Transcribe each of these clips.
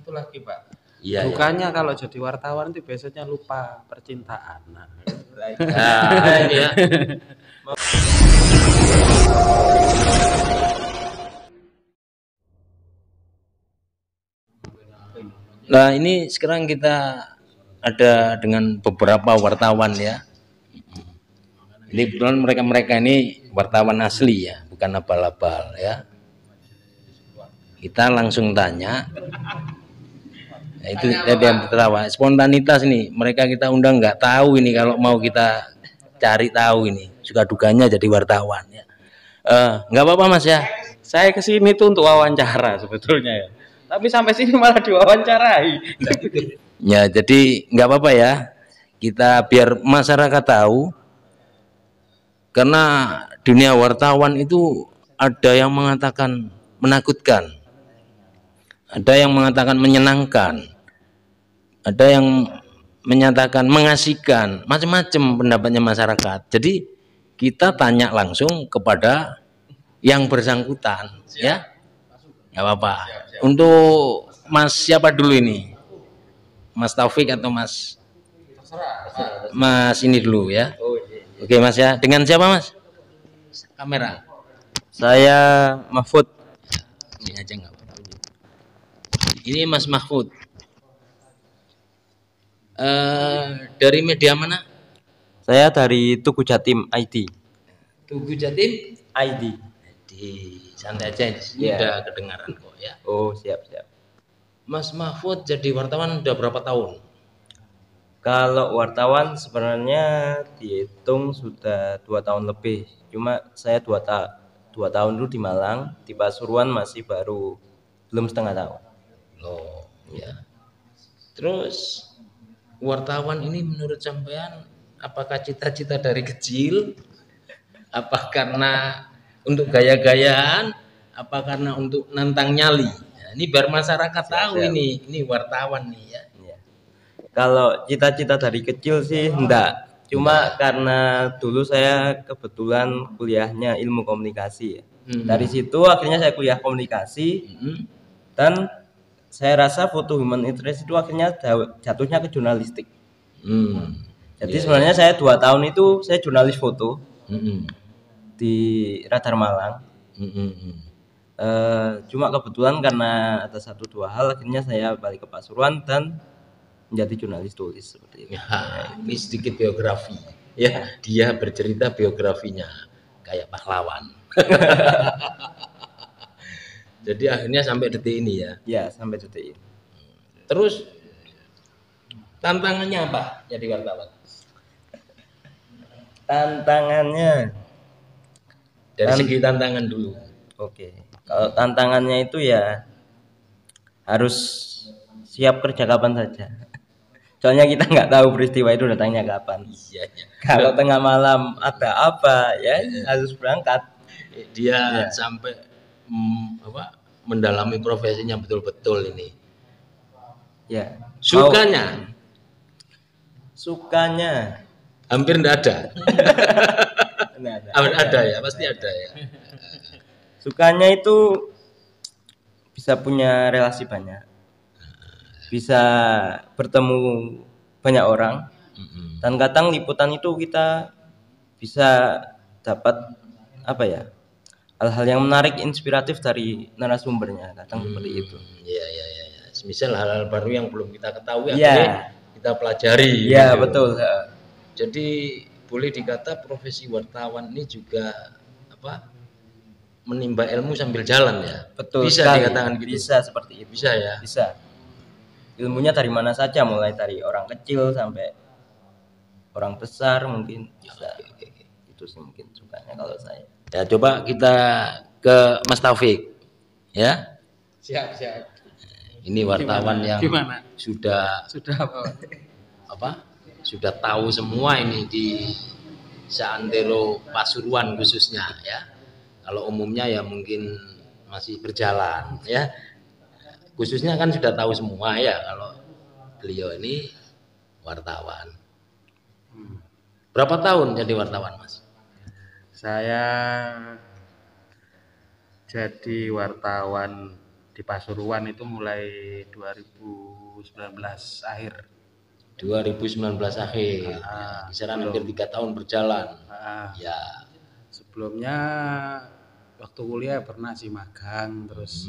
satu lagi Pak. Iya. Bukannya kalau jadi wartawan itu biasanya lupa percintaan. Nah, ini ya. Nah ini sekarang kita ada dengan beberapa wartawan ya. Ini kebetulan mereka ini wartawan asli ya, bukan abal-abal ya. Kita langsung tanya. Nah, itu yang tertawa. Spontanitas nih, mereka kita undang nggak tahu ini kalau mau kita cari tahu ini. Suka dukanya jadi wartawan ya. Nggak apa-apa Mas ya. saya kesini tuh untuk wawancara sebetulnya ya. Tapi sampai sini malah diwawancarai. Ya jadi nggak apa-apa ya. Kita biar masyarakat tahu. Karena dunia wartawan itu ada yang mengatakan menakutkan, ada yang mengatakan menyenangkan, ada yang menyatakan mengasihkan, macam-macam pendapatnya masyarakat. Jadi kita tanya langsung kepada yang bersangkutan, ya, nggak apa-apa. Untuk Mas siapa dulu ini, Mas Taufik atau Mas ini dulu ya? Oke Mas ya, dengan siapa Mas? Kamera. Saya Mahfud. Ini aja nggak apa-apa. Ini Mas Mahfud. Dari media mana? Saya dari Tugu Jatim ID. Tugu Jatim ID. Di santai aja ini udah kedengaran kok ya. Oh siap. Mas Mahfud jadi wartawan udah berapa tahun? Kalau wartawan sebenarnya dihitung sudah 2 tahun lebih. Cuma saya 2 tahun dulu di Malang, di Pasuruan masih baru belum setengah tahun. Loh, ya. Terus wartawan ini menurut sampean apakah cita-cita dari kecil? Apa karena untuk gaya-gayaan? Apa karena untuk nantang nyali? Nah, ini biar masyarakat tahu ini wartawan nih ya. Kalau cita-cita dari kecil sih enggak. Cuma karena dulu saya kebetulan kuliahnya ilmu komunikasi ya. Dari situ akhirnya saya kuliah komunikasi. Dan saya rasa foto human interest itu akhirnya jatuhnya ke jurnalistik. Jadi sebenarnya saya 2 tahun itu saya jurnalis foto di Radar Malang. Cuma kebetulan karena ada 1-2 hal akhirnya saya balik ke Pasuruan dan menjadi jurnalis tulis seperti itu. Ya, ini sedikit biografi. Ya, dia bercerita biografinya kayak pahlawan. Jadi akhirnya sampai detik ini ya. Ya, sampai detik ini. Terus tantangannya apa jadi wartawan? Tantangannya dari segi tantangan dulu. Oke. Kalau tantangannya itu ya harus siap kerja kapan saja. Soalnya kita nggak tahu peristiwa itu datangnya kapan. Iya. Kalau tengah malam ada apa ya harus berangkat. Dia sampai mendalami profesinya betul-betul ini. Ya. Sukanya hampir enggak ada. Ada ya, pasti ada ya. Sukanya itu bisa punya relasi banyak. Bisa bertemu banyak orang. Dan kadang liputan itu kita bisa dapat hal-hal yang menarik, inspiratif dari narasumbernya, kadang seperti itu. Iya. Misal hal-hal baru yang belum kita ketahui akhirnya kita pelajari. Iya, betul. Jadi boleh dikata profesi wartawan ini juga menimba ilmu sambil jalan ya. Betul. Bisa sekali. Dikatakan gitu. Bisa seperti itu. Bisa ya. Bisa. Ilmunya dari mana saja, mulai dari orang kecil sampai orang besar mungkin bisa. Itu sih mungkin sukanya kalau saya. Ya coba kita ke Mas Taufik ya. Siap. Ini wartawan yang sudah apa? Sudah tahu semua ini di seantero Pasuruan khususnya ya. Kalau umumnya ya mungkin masih berjalan ya. Khususnya kan sudah tahu semua ya kalau beliau ini wartawan. Berapa tahun jadi wartawan, Mas? Saya jadi wartawan di di Pasuruan itu mulai 2019 akhir. 2019 akhir. Kisaran hampir 3 tahun berjalan. Ya. Sebelumnya waktu kuliah pernah sih magang, terus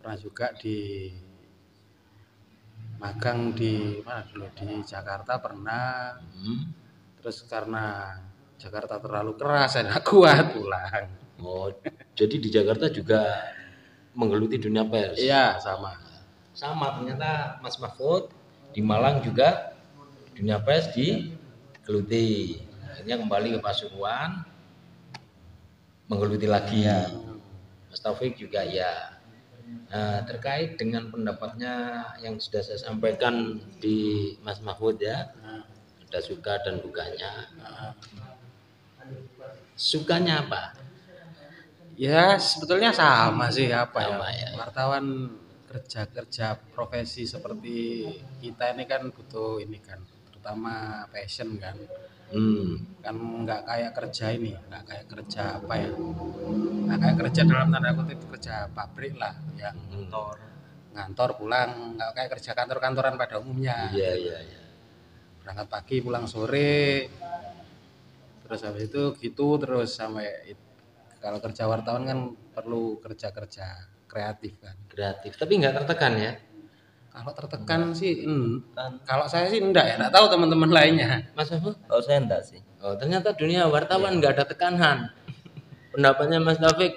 pernah juga magang di mana dulu, di Jakarta pernah. Terus karena Jakarta terlalu keras, saya nggak kuat pulang. Oh, jadi di Jakarta juga menggeluti dunia pers? Iya, sama. Sama, ternyata Mas Mahfud di Malang juga dunia pers digeluti. Akhirnya kembali ke Pasuruan, menggeluti lagi. Mas Taufik juga ya. Nah, terkait dengan pendapatnya yang sudah saya sampaikan di Mas Mahfud ya, ada suka dan dukanya. Sukanya apa? Ya sebetulnya sama sih Sama ya. ya. Wartawan kerja profesi seperti kita ini kan butuh ini kan, terutama passion kan. Kan nggak kayak kerja ini, nggak kayak kerja apa ya, nggak kayak kerja dalam tanda kutip kerja pabrik lah ya, ngantor pulang, nggak kayak kerja kantoran pada umumnya. Iya. Berangkat pagi pulang sore, terus habis itu gitu terus sampai. Kalau kerja wartawan kan perlu kerja kreatif kan. Kreatif, tapi nggak tertekan ya? Kalau tertekan sih, kalau saya sih enggak ya, enggak tahu teman-teman lainnya. Mas Taufik? Kalau saya enggak sih. Oh, ternyata dunia wartawan nggak ada tekanan. Pendapatnya Mas Taufik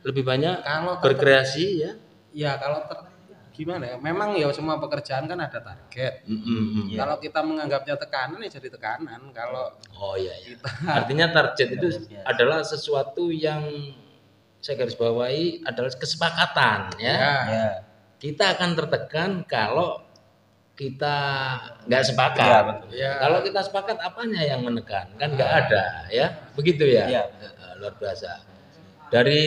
lebih banyak kalau berkreasi ya? Ya kalau gimana ya? Memang ya semua pekerjaan kan ada target. Kalau kita menganggapnya tekanan ya jadi tekanan. Kalau artinya target itu adalah sesuatu yang saya garis bawahi adalah kesepakatan ya. Kita akan tertekan kalau kita nggak sepakat. Kalau kita sepakat apanya yang menekan? Kan nggak ada ya. Begitu ya. Luar biasa. Dari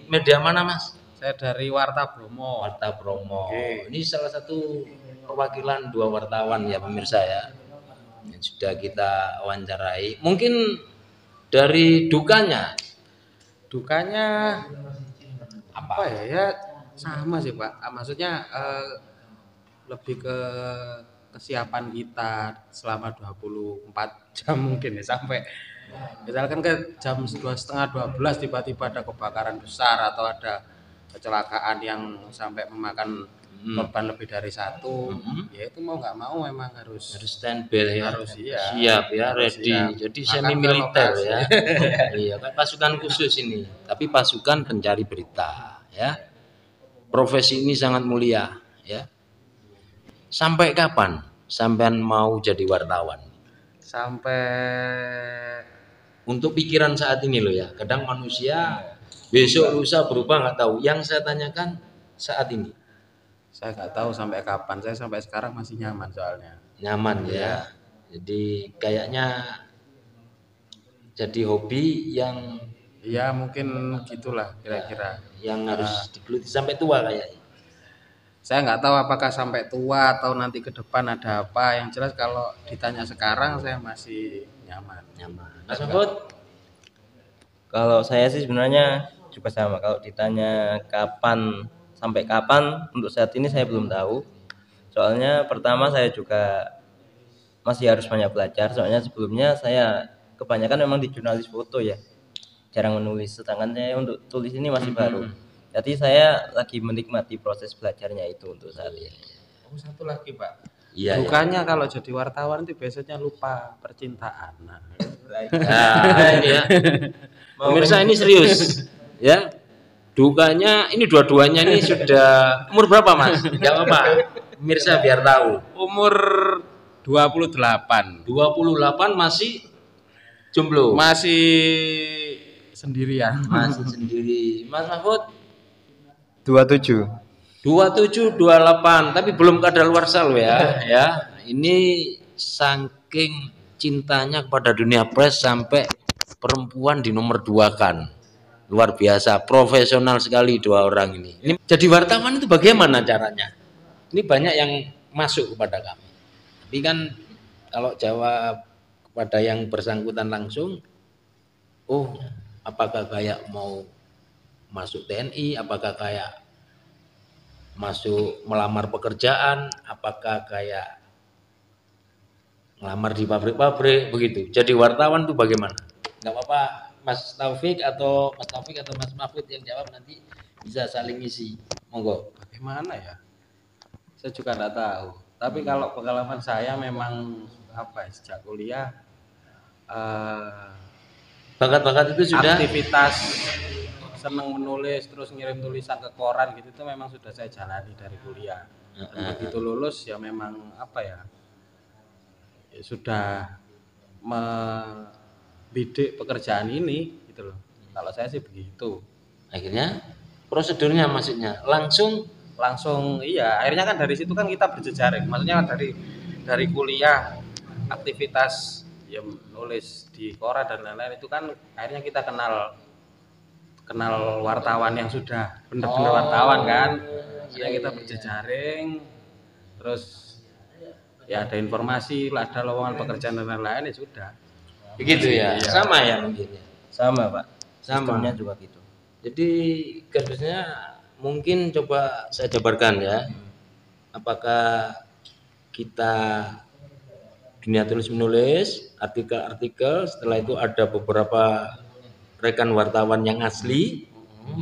media mana Mas? Saya dari Warta Bromo. Warta Bromo. Ini salah satu perwakilan 2 wartawan ya pemirsa ya, yang sudah kita wawancarai. Mungkin dari dukanya apa ya? Ya sama sih Pak. Maksudnya lebih ke kesiapan kita selama 24 jam mungkin ya, sampai misalkan ke jam 11:30 12 tiba-tiba ada kebakaran besar atau ada kecelakaan yang sampai memakan korban lebih dari 1, ya itu mau nggak mau memang harus standby ya, harus siap ya, ready. Jadi semi militer ya. Iya, kan pasukan khusus ini, tapi pasukan pencari berita ya. Profesi ini sangat mulia ya. Sampai kapan sampean mau jadi wartawan? Sampai untuk pikiran saat ini loh ya. Kadang manusia besok lusa berubah nggak tahu. Yang saya tanyakan saat ini. Saya nggak tahu sampai kapan. Saya sampai sekarang masih nyaman soalnya. Nyaman ya. Jadi kayaknya jadi hobi yang ya mungkin gitulah kira-kira. Yang harus digeluti sampai tua kayaknya. Saya nggak tahu apakah sampai tua atau nanti ke depan ada apa. Yang jelas kalau ditanya sekarang saya masih nyaman. Mas Mahfud? Kalau saya sih sebenarnya juga sama. Kalau ditanya kapan sampai kapan, untuk saat ini saya belum tahu. Soalnya pertama saya juga masih harus banyak belajar. Soalnya sebelumnya saya kebanyakan memang di jurnalis foto ya, jarang menulis. Sedangkan saya untuk tulis ini masih baru. Jadi saya lagi menikmati proses belajarnya itu untuk saat ini. Satu lagi Pak. Iya. Dukanya kalau jadi wartawan itu biasanya lupa percintaan. Nah ini ya. Pemirsa ini serius ya. Dukanya ini dua-duanya ini sudah umur berapa Mas? Enggak apa-apa. Pemirsa biar tahu. Umur 28. 28 masih jomblo. Masih sendirian. Masih sendiri. Mas Mahfud? 27, 28, tapi belum kadaluarsa loh ya. Ini saking cintanya kepada dunia pers sampai perempuan di nomor 2 kan. Luar biasa, profesional sekali 2 orang ini. Ini jadi wartawan itu bagaimana caranya? Ini banyak yang masuk kepada kami. Tapi kan kalau jawab kepada yang bersangkutan langsung, apakah kayak mau masuk TNI, apakah kayak masuk melamar pekerjaan, apakah kayak ngelamar di pabrik-pabrik begitu. Jadi wartawan tuh bagaimana? Nggak apa-apa Mas Taufik atau Mas Mahfud yang jawab, nanti bisa saling isi. Monggo. Bagaimana ya? Saya juga nggak tahu. Tapi kalau pengalaman saya memang apa ya, sejak kuliah Bakat-bakat itu sudah aktivitas seneng menulis terus ngirim tulisan ke koran gitu itu memang sudah saya jalani dari kuliah. Dan begitu lulus ya memang apa ya, ya sudah membidik pekerjaan ini gitu loh. Kalau saya sih begitu. akhirnya prosedurnya maksudnya Langsung iya, akhirnya kan dari situ kan kita berjejaring. Maksudnya dari kuliah aktivitas ya nulis di koran dan lain-lain itu kan akhirnya kita kenal wartawan yang sudah benar-benar wartawan kan. Akhirnya kita berjejaring terus ya ada informasi, ada lowongan pekerjaan dan lain-lain ya sudah. begitu ya. Iya. Sama ya mungkin ya. Sama Pak, Sama. sistemnya juga gitu. Jadi garisnya mungkin coba saya jabarkan ya. Apakah kita dunia tulis menulis, artikel-artikel, setelah itu ada beberapa rekan wartawan yang asli,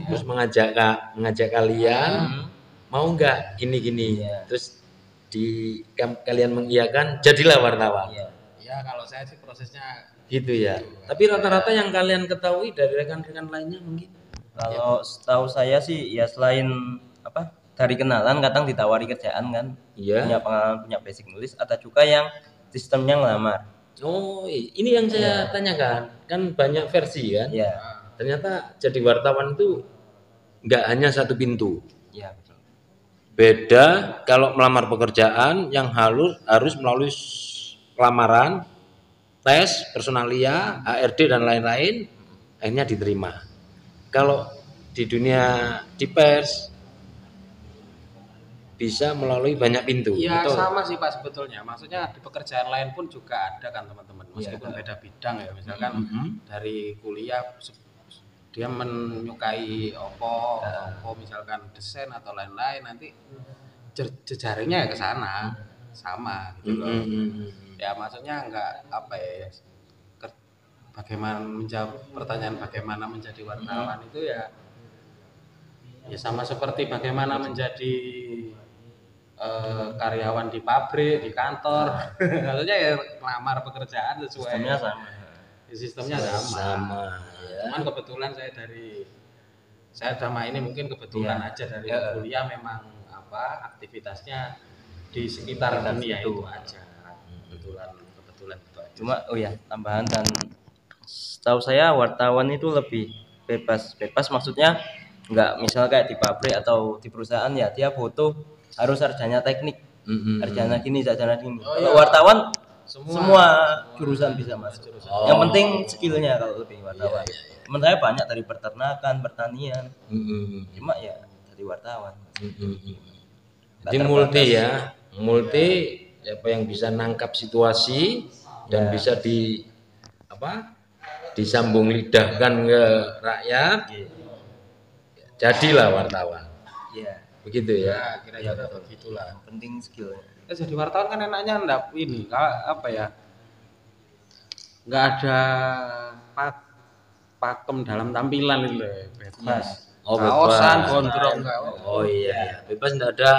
terus mengajak kalian, mau nggak gini-gini, terus kalian mengiyakan, jadilah wartawan. Ya kalau saya sih prosesnya Gitu ya. Tapi rata-rata yang kalian ketahui dari rekan-rekan lainnya mungkin. Kalau setahu saya sih ya selain apa dari kenalan kadang ditawari kerjaan kan, Iya. punya pengalaman, punya basic nulis, ada juga yang sistemnya ngelamar. Oh, ini yang saya tanyakan. Kan banyak versi kan. Ya, Ternyata jadi wartawan itu nggak hanya satu pintu. ya betul. Beda kalau melamar pekerjaan yang harus melalui lamaran, tes, personalia, HRD dan lain-lain, akhirnya diterima. Kalau di dunia di pers bisa melalui banyak pintu. ya Betul. sama sih Pak sebetulnya. Maksudnya di pekerjaan lain pun juga ada kan teman-teman. Meskipun beda bidang ya. Misalkan dari kuliah dia menyukai opo misalkan desain atau lain-lain, nanti jejaringnya ya ke sana sama gitu loh. Ya maksudnya enggak apa ya, bagaimana menjawab pertanyaan bagaimana menjadi wartawan itu ya sama seperti bagaimana menjadi karyawan di pabrik, di kantor. Maksudnya ya melamar pekerjaan sesuai Sistemnya sama. sistemnya sama. Sama ya. Cuman kebetulan saya sama ini mungkin kebetulan aja dari kuliah memang apa aktivitasnya di sekitar dunia itu aja. Kebetulan itu aja. Cuma oh ya tambahan, dan setahu saya wartawan itu lebih bebas maksudnya nggak misal kayak di pabrik atau di perusahaan ya dia butuh harus sarjana teknik, sarjana gini, sarjana gini. Kalau wartawan semua jurusan bisa masuk. Yang penting skillnya kalau lebih wartawan. Teman saya banyak dari peternakan, pertanian. Cuma ya jadi wartawan. Jadi multi ya, multi apa yang bisa nangkap situasi dan bisa disambung lidahkan ke rakyat. Jadilah wartawan. Iya. Begitu ya. Ya kira-kira begitulah. Penting skillnya. Jadi wartawan kan enaknya enggak ini apa ya, nggak ada pakem dalam tampilan itu bebas. Oh, Kaosan, bebas. gondrong enggak. Oh iya, bebas enggak ada.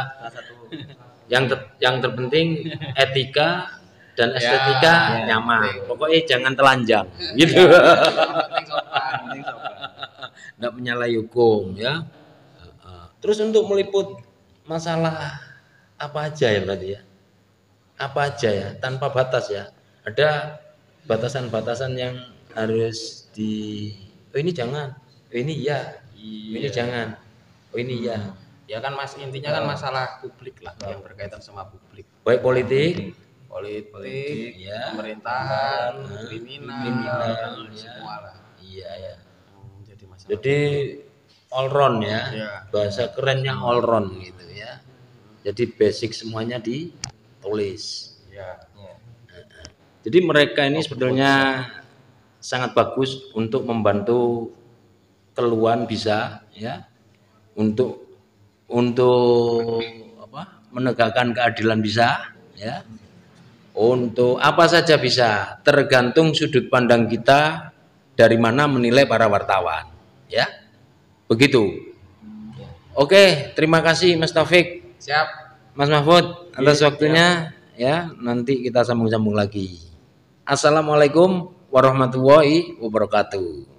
Yang terpenting etika dan estetika nyaman. Pokoknya jangan telanjang, gitu. Enggak menyalahi hukum ya. Terus untuk meliput masalah apa aja ya berarti ya? Apa aja ya, tanpa batas ya. Ada batasan-batasan yang harus oh ini jangan, oh ini iya, ini jangan, oh ini iya. Ya kan Mas, intinya kan masalah publik lah yang berkaitan sama publik. Baik politik, ya, pemerintahan, kriminal, semua lah. iya ya. Jadi masalah. Jadi all round ya, Ya. bahasa kerennya all round gitu ya. Jadi basic semuanya ditulis. Ya. Jadi mereka ini sebetulnya sangat bagus untuk membantu keluhan bisa ya, untuk untuk apa? Menegakkan keadilan bisa, ya. Untuk apa saja bisa, tergantung sudut pandang kita dari mana menilai para wartawan, ya. Begitu. Oke, terima kasih Mas Taufik. Siap. Mas Mahfud atas waktunya, ya. Nanti kita sambung-sambung lagi. Assalamualaikum warahmatullahi wabarakatuh.